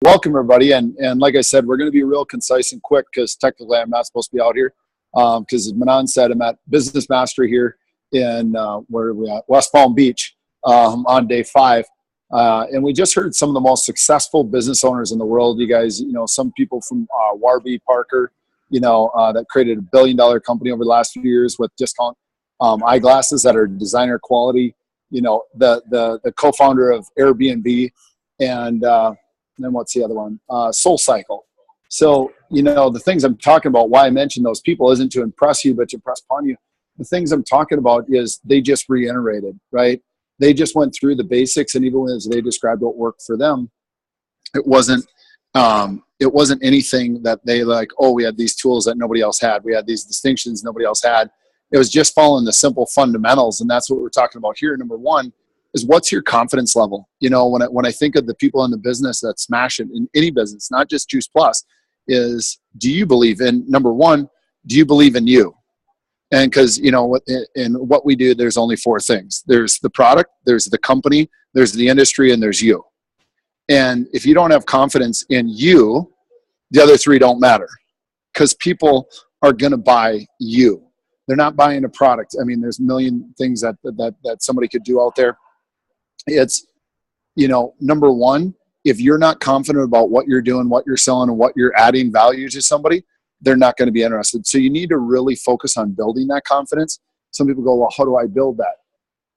Welcome, everybody. And like I said, we're going to be real concise and quick because technically I'm not supposed to be out here. Because as Manan said, I'm at Business Mastery here in where are we at? West Palm Beach on day 5. And we just heard some of the most successful business owners in the world. You guys, some people from Warby Parker, that created $1 billion company over the last few years with discount eyeglasses that are designer quality. The co-founder of Airbnb and then what's the other one? Soul Cycle. So, the things I'm talking about, why I mentioned those people isn't to impress you, but to impress upon you. The things I'm talking about is they just reiterated, right? They just went through the basics, and even as they described what worked for them, it wasn't anything that they like, oh, we had these tools that nobody else had. We had these distinctions nobody else had. It was just following the simple fundamentals, and that's what we're talking about here. Number one is, what's your confidence level? When I think of the people in the business that smash it in any business, not just Juice Plus, is, do you believe in, number one, do you believe in you? And because, in what we do, there's only 4 things. There's the product, there's the company, there's the industry, and there's you. And if you don't have confidence in you, the other 3 don't matter, because people are going to buy you. They're not buying a product. I mean, there's a million things that somebody could do out there. It's, number one, if you're not confident about what you're doing, what you're selling, and what you're adding value to somebody, they're not going to be interested. So you need to really focus on building that confidence. Some people go, well, how do I build that?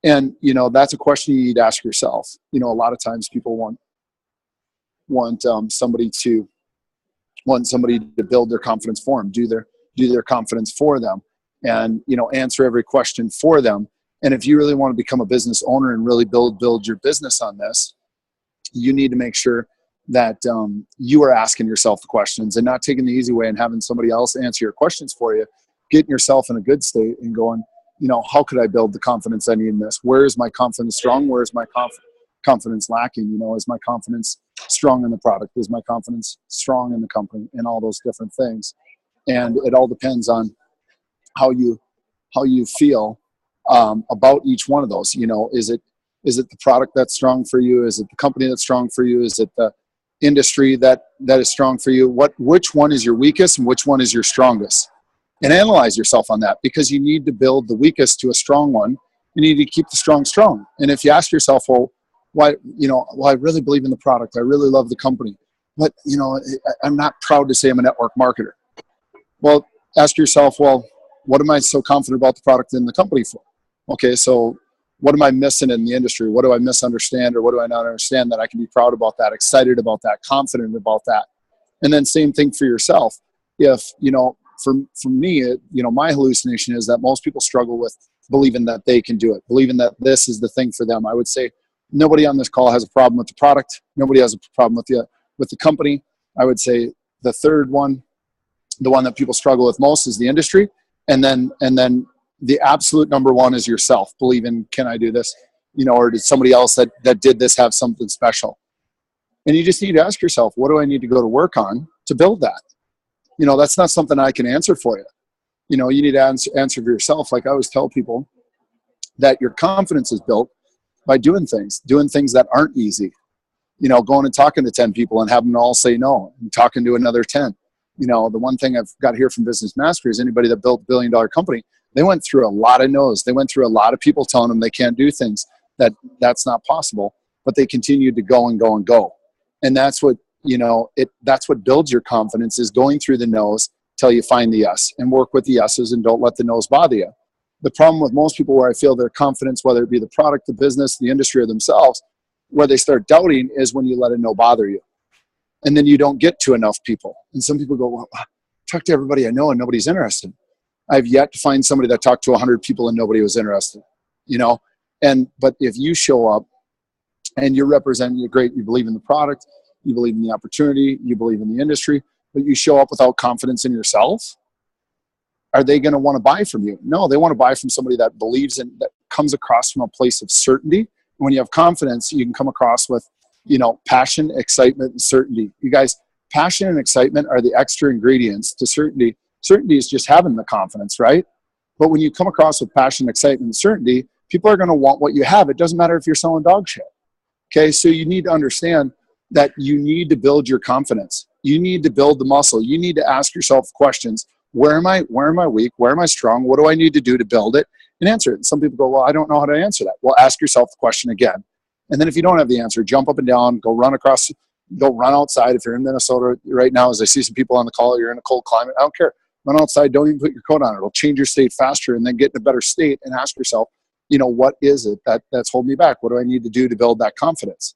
And, that's a question you need to ask yourself. A lot of times people want somebody to build their confidence for them, do their confidence for them, and, answer every question for them. And if you really want to become a business owner and really build your business on this, you need to make sure that you are asking yourself the questions and not taking the easy way and having somebody else answer your questions for you, getting yourself in a good state and going, how could I build the confidence I need in this? Where is my confidence strong? Where is my confidence lacking? Is my confidence strong in the product? Is my confidence strong in the company? And all those different things. And it all depends on how you feel about each one of those. Is it the product that's strong for you? Is it the company that's strong for you? Is it the industry that is strong for you? Which one is your weakest and which one is your strongest? And analyze yourself on that, because you need to build the weakest to a strong one. You need to keep the strong. And if you ask yourself, well, why, I really believe in the product. I really love the company, but I'm not proud to say I'm a network marketer. Well, ask yourself, well, what am I so confident about the product and the company for? Okay, so what am I missing in the industry? What do I misunderstand, or what do I not understand that I can be proud about that, excited about that, confident about that? And then same thing for yourself. If, for me, my hallucination is that most people struggle with believing that they can do it, believing that this is the thing for them. I would say nobody on this call has a problem with the product. Nobody has a problem with the company. I would say the third one, the one that people struggle with most, is the industry. And then the absolute number one is yourself, believing, can I do this? Or did somebody else that did this have something special? And you just need to ask yourself, what do I need to go to work on to build that? That's not something I can answer for you. You need to answer for yourself. Like I always tell people, that your confidence is built by doing things that aren't easy. Going and talking to 10 people and having them all say no, and talking to another 10. The one thing I've got here from Business Mastery is anybody that built a $1 billion company, they went through a lot of no's. They went through a lot of people telling them they can't do things, that's not possible, but they continued to go and go and go. And that's what, that's what builds your confidence, is going through the no's till you find the yes, and work with the yeses and don't let the no's bother you. The problem with most people, where I feel their confidence, whether it be the product, the business, the industry, or themselves, where they start doubting, is when you let a no bother you. And then you don't get to enough people. And some people go, well, talk to everybody I know and nobody's interested. I've yet to find somebody that talked to 100 people and nobody was interested, but if you show up and you're representing, you're great, you believe in the product, you believe in the opportunity, you believe in the industry, but you show up without confidence in yourself, are they going to want to buy from you? No, they want to buy from somebody that believes in, that comes across from a place of certainty. And when you have confidence, you can come across with, passion, excitement, and certainty. You guys, passion and excitement are the extra ingredients to certainty. Certainty is just having the confidence, right? But when you come across with passion, excitement, and certainty, people are going to want what you have. It doesn't matter if you're selling dog shit. Okay, so you need to understand that you need to build your confidence. You need to build the muscle. You need to ask yourself questions. Where am I weak? Where am I strong? What do I need to do to build it? And answer it. And some people go, well, I don't know how to answer that. Well, ask yourself the question again. And then if you don't have the answer, jump up and down, go run outside. If you're in Minnesota right now, as I see some people on the call, you're in a cold climate, I don't care. Run outside, don't even put your coat on. It'll change your state faster, and then get in a better state and ask yourself, what is it that's holding me back? What do I need to do to build that confidence?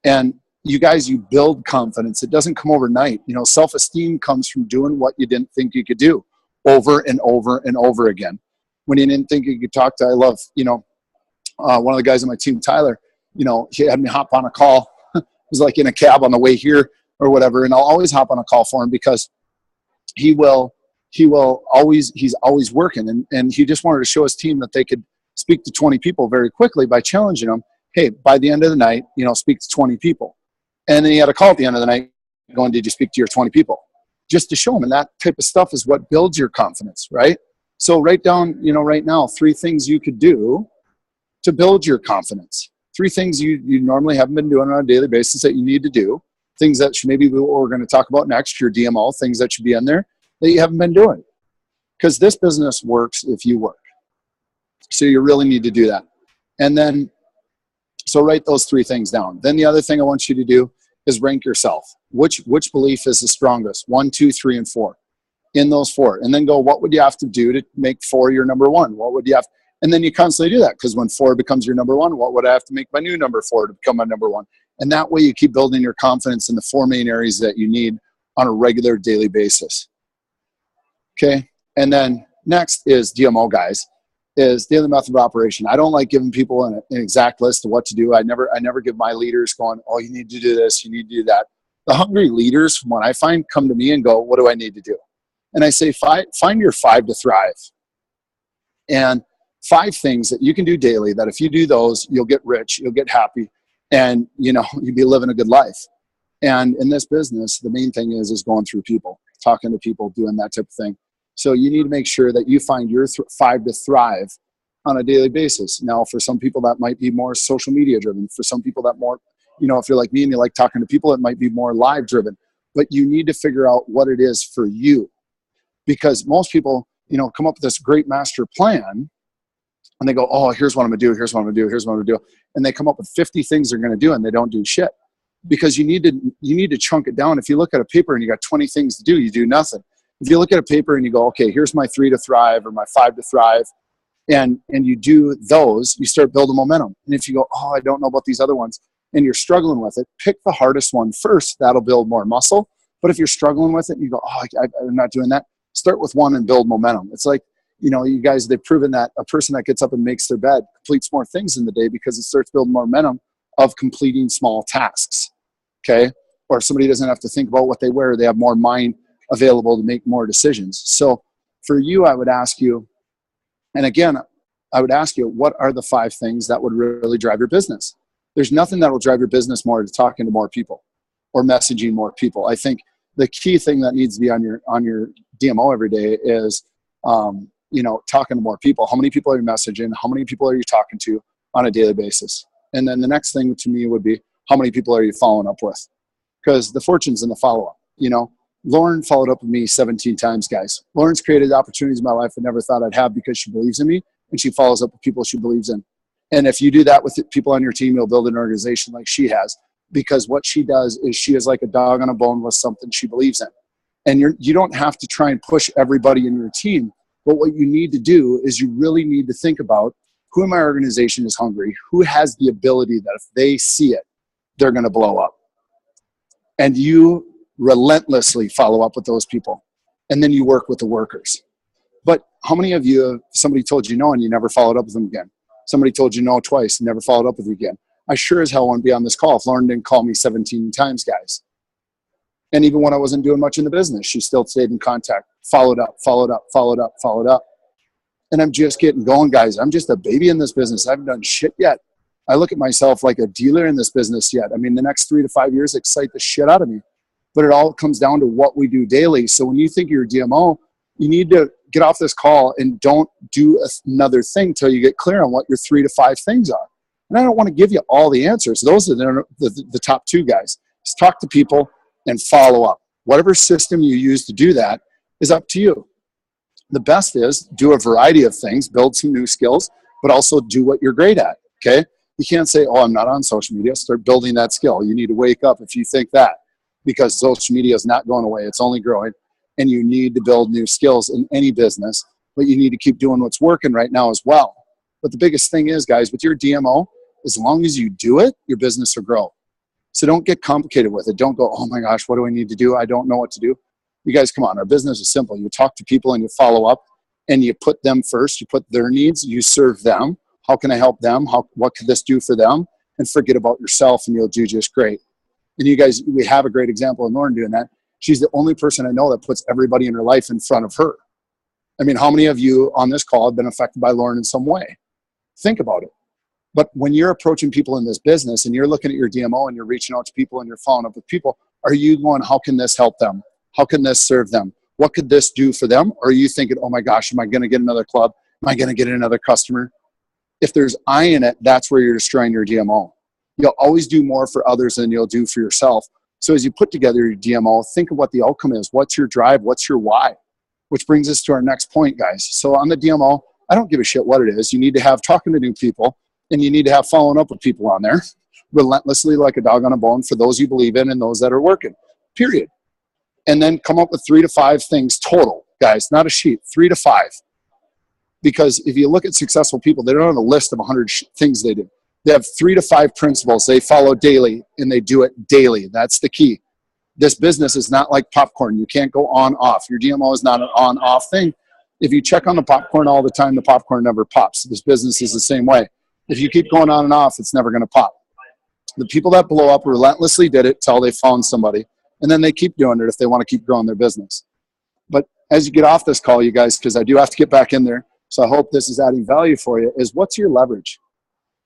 And you guys, you build confidence. It doesn't come overnight. Self-esteem comes from doing what you didn't think you could do over and over and over again. When you didn't think you could talk to, I love, one of the guys on my team, Tyler, he had me hop on a call. It was like in a cab on the way here or whatever. And I'll always hop on a call for him because he's always working. And he just wanted to show his team that they could speak to 20 people very quickly by challenging them. Hey, by the end of the night, speak to 20 people. And then he had a call at the end of the night going, did you speak to your 20 people? Just to show them. And that type of stuff is what builds your confidence, right? So write down, right now, 3 things you could do to build your confidence. 3 things you normally haven't been doing on a daily basis that you need to do. Things that maybe we're going to talk about next, your DMO, things that should be in there that you haven't been doing. Because this business works if you work. So you really need to do that. And then, so write those 3 things down. Then the other thing I want you to do is rank yourself. Which belief is the strongest? 1, 2, 3, and 4. In those 4. And then go, what would you have to do to make 4 your number 1? What would you have? And then you constantly do that, because when 4 becomes your number 1, what would I have to make my new number 4 to become my number 1? And that way you keep building your confidence in the 4 main areas that you need on a regular daily basis. Okay. And then next is DMO, guys, is daily method of operation. I don't like giving people an exact list of what to do. I never give my leaders going, oh, you need to do this, you need to do that. The hungry leaders, from what I find, come to me and go, what do I need to do? And I say, find your 5 to thrive. And 5 things that you can do daily that if you do those, you'll get rich, you'll get happy, and you'll be living a good life. And in this business, the main thing is going through people, talking to people, doing that type of thing. So you need to make sure that you find your 5 to thrive on a daily basis. Now, for some people, that might be more social media driven. For some people, that more, if you're like me and you like talking to people, it might be more live driven. But you need to figure out what it is for you. Because most people, come up with this great master plan and they go, oh, here's what I'm going to do, here's what I'm going to do, here's what I'm going to do. And they come up with 50 things they're going to do and they don't do shit. Because you need to chunk it down. If you look at a paper and you got 20 things to do, you do nothing. If you look at a paper and you go, okay, here's my 3 to thrive or my 5 to thrive, and you do those, you start building momentum. And if you go, oh, I don't know about these other ones, and you're struggling with it, pick the hardest one first. That'll build more muscle. But if you're struggling with it and you go, oh, I'm not doing that, start with one and build momentum. It's like, you guys, they've proven that a person that gets up and makes their bed completes more things in the day because it starts building momentum of completing small tasks, okay? Or if somebody doesn't have to think about what they wear, they have more mind available to make more decisions. So for you, I would ask you, and again, I would ask you, what are the 5 things that would really drive your business? There's nothing that will drive your business more than talking to more people or messaging more people. I think the key thing that needs to be on your DMO every day is, talking to more people. How many people are you messaging? How many people are you talking to on a daily basis? And then the next thing to me would be, how many people are you following up with? Because the fortune's in the follow-up. Lauren followed up with me 17 times, guys. Lauren's created opportunities in my life I never thought I'd have because she believes in me, and she follows up with people she believes in. And if you do that with people on your team, you'll build an organization like she has, because what she does is she is like a dog on a bone with something she believes in. And you don't have to try and push everybody in your team, but what you need to do is you really need to think about, who in my organization is hungry, who has the ability that if they see it, they're going to blow up. And you relentlessly follow up with those people. And then you work with the workers. But how many of you, somebody told you no and you never followed up with them again? Somebody told you no twice and never followed up with you again. I sure as hell wouldn't be on this call if Lauren didn't call me 17 times, guys. And even when I wasn't doing much in the business, she still stayed in contact, followed up. And I'm just getting going, guys. I'm just a baby in this business. I haven't done shit yet. I look at myself like a dealer in this business yet. I mean, the next 3 to 5 years excite the shit out of me. But it all comes down to what we do daily. So when you think you're a DMO, you need to get off this call and don't do another thing till you get clear on what your 3 to 5 things are. And I don't want to give you all the answers. Those are the top 2, guys. is talk to people and follow up. Whatever system you use to do that is up to you. The best is do a variety of things, build some new skills, but also do what you're great at, okay? You can't say, oh, I'm not on social media. Start building that skill. You need to wake up if you think that, because social media is not going away. It's only growing, and you need to build new skills in any business, but you need to keep doing what's working right now as well. But the biggest thing is, guys, with your DMO, as long as you do it, your business will grow. So don't get complicated with it. Don't go, oh my gosh, what do I need to do? I don't know what to do. You guys, come on. Our business is simple. You talk to people and you follow up and you put them first. You put their needs. You serve them. How can I help them? What could this do for them? And forget about yourself and you'll do just great. And you guys, we have a great example of Lauren doing that. She's the only person I know that puts everybody in her life in front of her. I mean, how many of you on this call have been affected by Lauren in some way? Think about it. But when you're approaching people in this business and you're looking at your DMO and you're reaching out to people and you're following up with people, are you going, how can this help them? How can this serve them? What could this do for them? Or are you thinking, oh my gosh, am I going to get another club? Am I going to get another customer? If there's I in it, that's where you're destroying your DMO. You'll always do more for others than you'll do for yourself. So as you put together your DMO, think of what the outcome is. What's your drive? What's your why? Which brings us to our next point, guys. So on the DMO, I don't give a shit what it is. You need to have talking to new people, and you need to have following up with people on there relentlessly like a dog on a bone for those you believe in and those that are working, period. And then come up with 3 to 5 things total, guys, not a sheet, 3 to 5. Because if you look at successful people, they don't have a list of 100 things they do. They have 3 to 5 principles they follow daily, and they do it daily. That's the key. This business is not like popcorn. You can't go on, off. Your DMO is not an on, off thing. If you check on the popcorn all the time, the popcorn never pops. This business is the same way. If you keep going on and off, it's never going to pop. The people that blow up relentlessly did it till they found somebody, and then they keep doing it if they want to keep growing their business. But as you get off this call, you guys, because I do have to get back in there, so I hope this is adding value for you, is what's your leverage?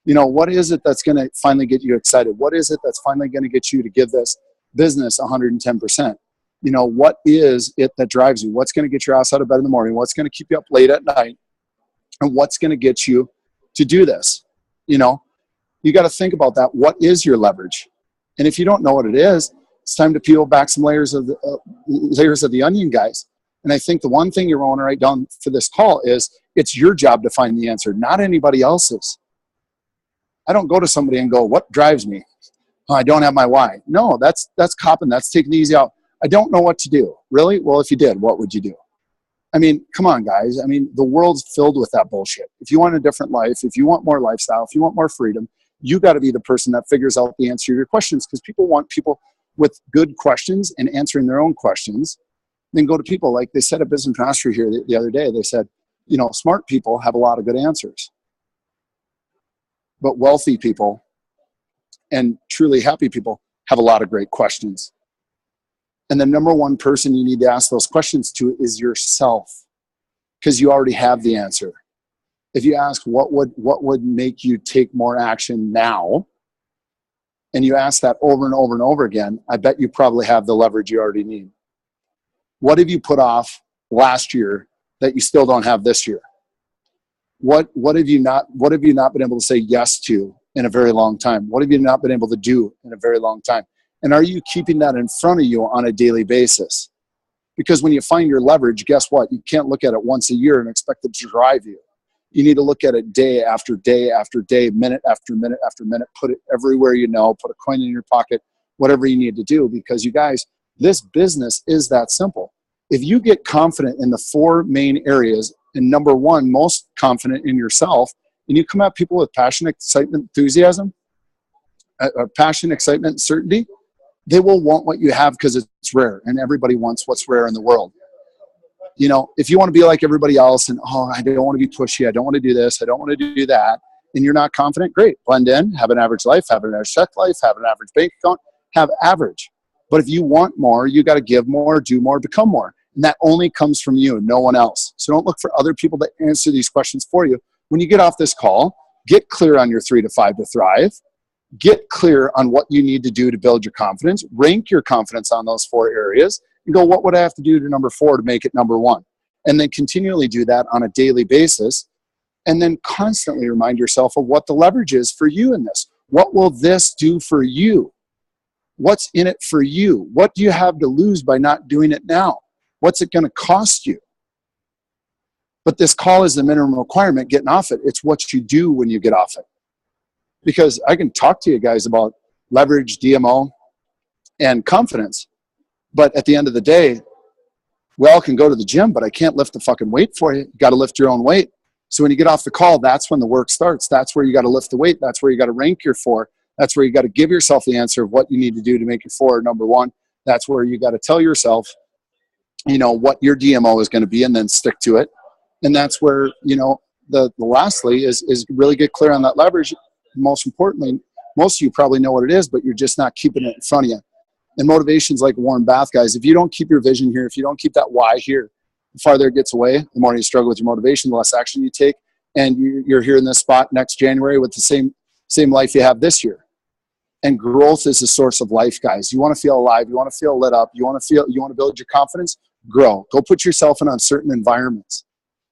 You know, what is it that's going to finally get you excited? What is it that's finally going to get you to give this business 110%? You know, what is it that drives you? What's going to get your ass out of bed in the morning? What's going to keep you up late at night? And what's going to get you to do this? You know, you got to think about that. What is your leverage? And if you don't know what it is, it's time to peel back some layers of the onion, guys. And I think the one thing you want to write down for this call is it's your job to find the answer, not anybody else's. I don't go to somebody and go, what drives me? Oh, I don't have my why. No, that's copping. That's taking the easy out. I don't know what to do. Really? Well, if you did, what would you do? I mean, come on, guys. I mean, the world's filled with that bullshit. If you want a different life, if you want more lifestyle, if you want more freedom, you got to be the person that figures out the answer to your questions, because people want people with good questions and answering their own questions. Then go to people like they said at Business Mastery here the other day. They said, you know, smart people have a lot of good answers, but wealthy people and truly happy people have a lot of great questions. And the number one person you need to ask those questions to is yourself, because you already have the answer. If you ask what would make you take more action now, and you ask that over and over and over again, I bet you probably have the leverage you already need. What have you put off last year that you still don't have this year? What have you not been able to say yes to in a very long time? What have you not been able to do in a very long time? And are you keeping that in front of you on a daily basis? Because when you find your leverage, guess what? You can't look at it once a year and expect it to drive you. You need to look at it day after day after day, minute after minute after minute. Put it everywhere you know. Put a coin in your pocket, whatever you need to do. Because you guys, this business is that simple. If you get confident in the 4 main areas, and number 1, most confident in yourself, and you come at people with passion, excitement, enthusiasm, passion, excitement, certainty, they will want what you have because it's rare, and everybody wants what's rare in the world. You know, if you want to be like everybody else and, oh, I don't want to be pushy, I don't want to do this, I don't want to do that, and you're not confident, great. Blend in, have an average life, have an average sex life, have an average bank account, have average. But if you want more, you got to give more, do more, become more. And that only comes from you, no one else. So don't look for other people to answer these questions for you. When you get off this call, get clear on your 3 to 5 to thrive. Get clear on what you need to do to build your confidence. Rank your confidence on those 4 areas. And go, what would I have to do to number 4 to make it number 1? And then continually do that on a daily basis. And then constantly remind yourself of what the leverage is for you in this. What will this do for you? What's in it for you? What do you have to lose by not doing it now? What's it going to cost you? But this call is the minimum requirement. Getting off it, it's what you do when you get off it. Because I can talk to you guys about leverage, DMO, and confidence, but at the end of the day, we all can go to the gym, but I can't lift the fucking weight for you. You got to lift your own weight. So when you get off the call, that's when the work starts. That's where you got to lift the weight. That's where you got to rank your 4. That's where you got to give yourself the answer of what you need to do to make your 4 number 1. That's where you got to tell yourself, you know, what your DMO is going to be, and then stick to it. And that's where, you know, the lastly is really get clear on that leverage. Most importantly, most of you probably know what it is, but you're just not keeping it in front of you. And motivation's like a warm bath, guys. If you don't keep your vision here, if you don't keep that why here, the farther it gets away, the more you struggle with your motivation, the less action you take. And you're here in this spot next January with the same life you have this year. And growth is the source of life, guys. You want to feel alive. You want to feel lit up. You want to build your confidence. Grow. Go put yourself in uncertain environments.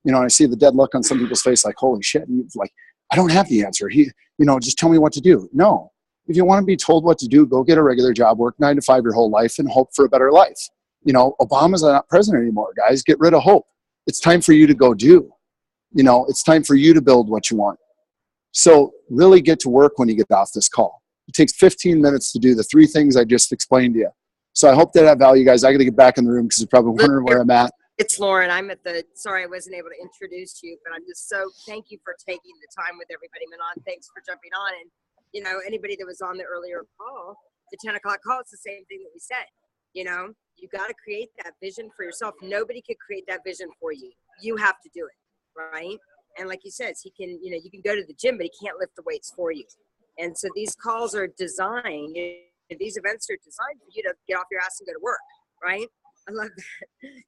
You know, I see the dead look on some people's face, like, holy shit. And like, I don't have the answer. Just tell me what to do. No. If you want to be told what to do, go get a regular job, work 9 to 5 your whole life, and hope for a better life. You know, Obama's not president anymore, guys. Get rid of hope. It's time for you to go do. You know, it's time for you to build what you want. So really get to work when you get off this call. It takes 15 minutes to do the 3 things I just explained to you. So I hope that had value, guys. I got to get back in the room because you're probably wondering where I'm at. It's Lauren. Sorry I wasn't able to introduce you, but I'm just thank you for taking the time with everybody. Manon, thanks for jumping on. And, you know, anybody that was on the earlier call, the 10 o'clock call, it's the same thing that we said. You know, you got to create that vision for yourself. Nobody could create that vision for you. You have to do it, right? And like he says, you can go to the gym, but he can't lift the weights for you. And so these calls are designed, these events are designed for you to get off your ass and go to work, right? I love that.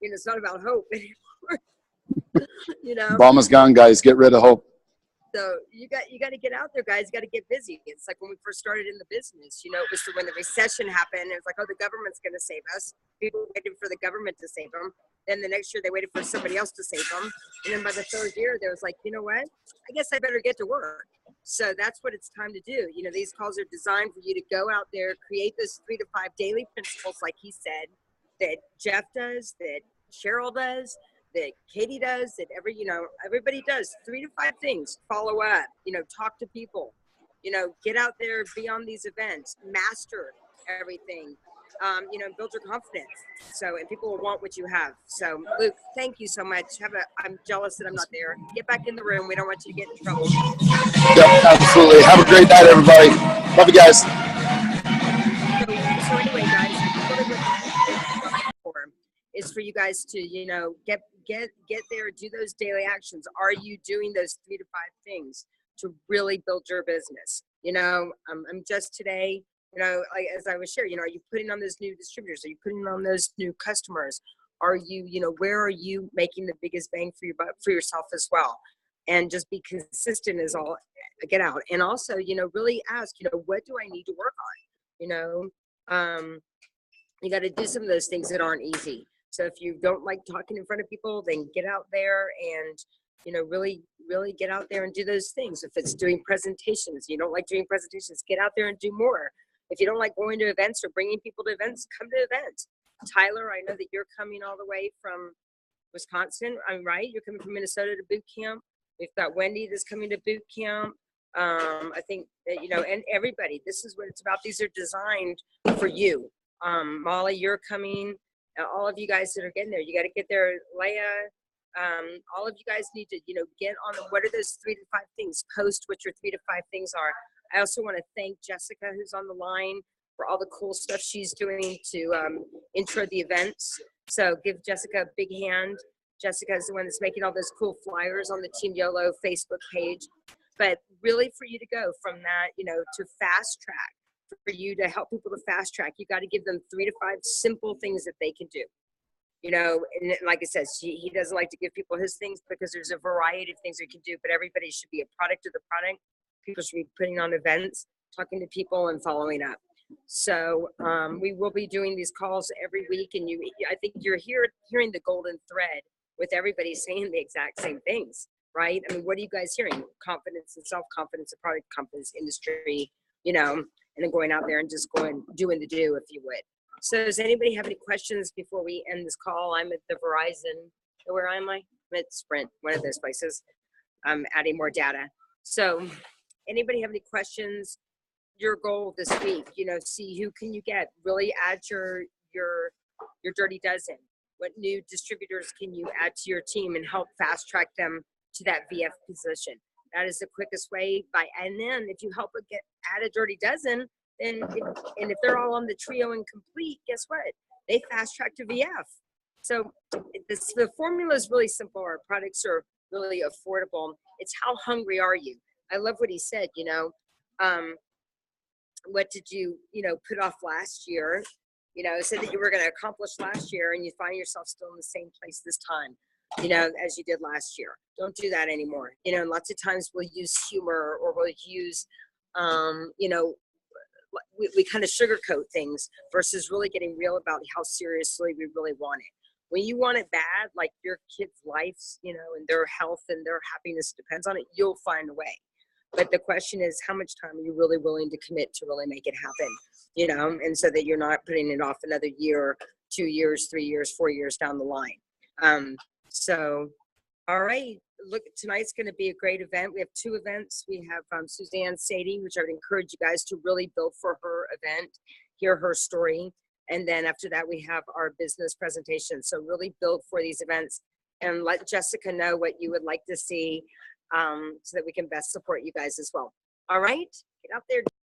You know, it's not about hope anymore. You know, Obama's gone, guys. Get rid of hope. So you got to get out there, guys. You got to get busy. It's like when we first started in the business, you know, it was when the recession happened. It was like, oh, the government's going to save us. People waited for the government to save them. Then the next year they waited for somebody else to save them. And then by the 3rd year, there was like, you know what? I guess I better get to work. So that's what it's time to do. You know, these calls are designed for you to go out there, create those 3 to 5 daily principles, like he said, that Jeff does, that Cheryl does, that Katie does, that everybody does. 3 to 5 things. Follow up, you know, talk to people, you know, get out there, be on these events, master everything, you know, build your confidence. So, and people will want what you have. So Luke, thank you so much. I'm jealous that I'm not there. Get back in the room. We don't want you to get in trouble. Yep, absolutely. Have a great night, everybody. Love you guys. So anyway, guys, is for you guys to, you know, get there, do those daily actions. Are you doing those 3 to 5 things to really build your business? You know, I'm just today, you know, like as I was sharing, you know, are you putting on those new distributors? Are you putting on those new customers? Are you, you know, where are you making the biggest bang for your buck for yourself as well? And just be consistent is all. Get out. And also, you know, really ask, you know, what do I need to work on? You know, you got to do some of those things that aren't easy. So if you don't like talking in front of people, then get out there and, you know, really get out there and do those things. If it's doing presentations, you don't like doing presentations, get out there and do more. If you don't like going to events or bringing people to events, come to events. Tyler, I know that you're coming all the way from Wisconsin. I'm right. You're coming from Minnesota to boot camp. We've got Wendy that's coming to boot camp. I think that, you know, and everybody, this is what it's about. These are designed for you. Molly, you're coming. All of you guys that are getting there, you got to get there. Leah, all of you guys need to, you know, get on what are those 3 to 5 things? Post what your 3 to 5 things are. I also want to thank Jessica, who's on the line, for all the cool stuff she's doing to intro the events. So give Jessica a big hand. Jessica is the one that's making all those cool flyers on the Team YOLO Facebook page. But really for you to go from that, you know, to fast track, for you to help people to fast track, you got to give them 3 to 5 simple things that they can do. You know, and like I said, he doesn't like to give people his things because there's a variety of things they can do, but everybody should be a product of the product. People should be putting on events, talking to people and following up. So we will be doing these calls every week. And I think you're hearing the golden thread with everybody saying the exact same things, right? I mean, what are you guys hearing? Confidence and self-confidence, the product confidence industry, you know, and then going out there and just doing the do, if you would. So does anybody have any questions before we end this call? I'm at the Verizon. Where am I? I'm at Sprint, one of those places. I'm adding more data. So anybody have any questions? Your goal this week, see who can you get, really add your Dirty Dozen. What new distributors can you add to your team and help fast track them to that VF position? That is the quickest way. And then if you help add a Dirty Dozen, then if they're all on the trio and complete, guess what? They fast track to VF. So the formula is really simple. Our products are really affordable. It's how hungry are you? I love what he said, what did you, put off last year? Said that you were going to accomplish last year, and you find yourself still in the same place this time, as you did last year. Don't do that anymore. Lots of times we'll use humor, or we'll use, we kind of sugarcoat things versus really getting real about how seriously we really want it. When you want it bad, like your kids' lives, and their health and their happiness depends on it, you'll find a way. But the question is, how much time are you really willing to commit to really make it happen, and so that you're not putting it off another year, 2 years, 3 years, 4 years down the line. So, all right, look, tonight's going to be a great event. We have 2 events. We have Suzanne Sadie, which I would encourage you guys to really build for her event, hear her story. And then after that, we have our business presentation. So really build for these events and let Jessica know what you would like to see, so that we can best support you guys as well. All right, get out there.